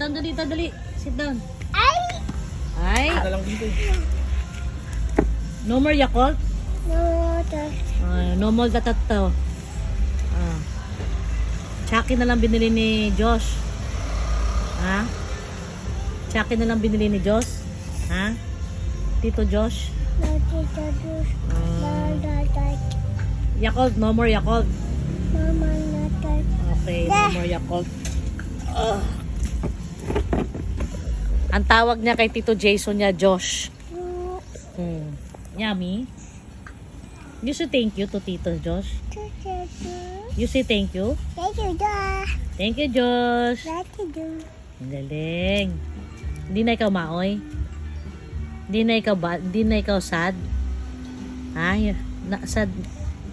Down, dali, dali. Sit down. Ay! Ay. Ito lang dito. No more Yakult? No, No more Tatato. Chucky na lang binili ni Josh. Ha? Chucky na lang binili ni Josh. Ha? Tito Josh. Yakult, no more Yakult. Mama, natin. Okay, no more Yakult. Ang tawag niya kay Tito Jason niya, Josh. Yummy. You say thank you to Tito Josh. You say thank you. Thank you, da. Thank you, Josh. Thank you. Ang galing. Hindi na ikaw maoy. Hindi na ikaw sad. Ay, sad.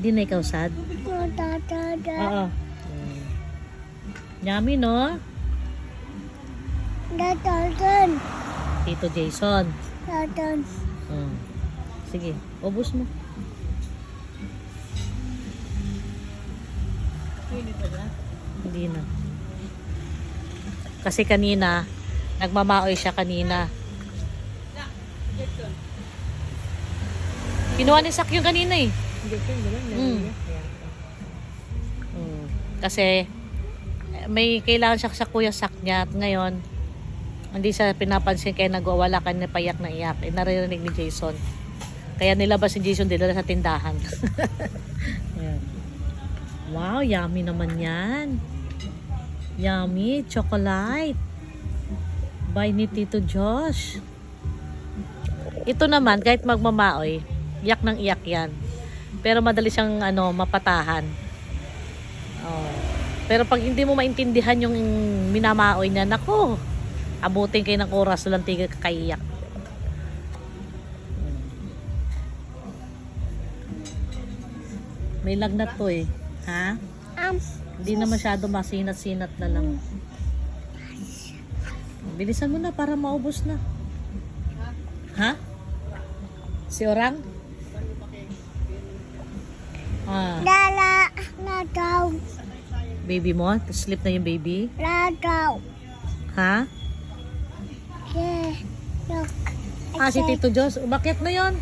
Hindi na ikaw sad. No, da, da, da. Oo. Yummy, no? Da, da, da. Tito Jason. Da, da. Sige, ubos mo. Hindi na. Kasi kanina, nagmamaoy siya kanina. Kinuha ni Sak yung kanina eh. Kasi may kailangan siya sa kuya Sak niya at ngayon hindi siya pinapansin kaya nagwawala ka na payak na iyak. Naririnig ni Jason. Kaya nilabas si Jason dito sa tindahan. Wow, yummy naman yan. Yummy, chocolate. By ni Tito Josh. Ito naman, kahit magmamaoy, iyak ng iyak yan. Pero madali siyang mapatahan. Pero pag hindi mo maintindihan yung minamaoy niya, nako, abutin kayo ng oras, walang tigil kakaiyak. May lagnat to eh. Ha? Hindi na masyado masinat-sinat na lang. Bilisan mo na para maubos na. Ha? Si Orang? Lala, na daw. Baby mo? Sleep na yung baby? Na daw. Ha? Yeah. Look. Si Tito Jos. Bakit na yon?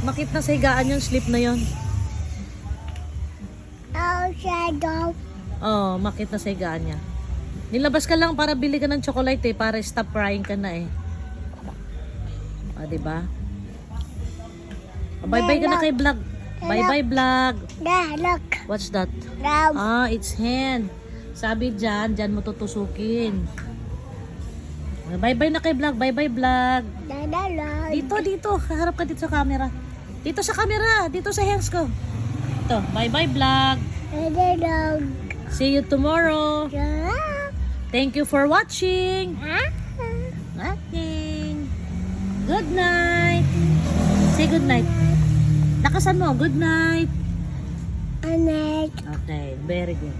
Bakit na sa higaan yung sleep na yon? Shadow. Makit na sa higaan niya. Nilabas ka lang para bili ka ng chocolate eh. Para stop crying ka na eh. Diba? Bye-bye ka na kay vlog. Bye-bye vlog. Look. What's that? Now. It's hand. Sabi dyan mo tutusukin. Bye-bye na kay vlog. Bye-bye vlog. Dito. Harap ka dito sa camera. Dito sa camera. Dito sa hands ko. Ito. Bye-bye vlog. See you tomorrow. Thank you for watching. Good night. Say good night. Lakasan mo. Good night. Okay, very good.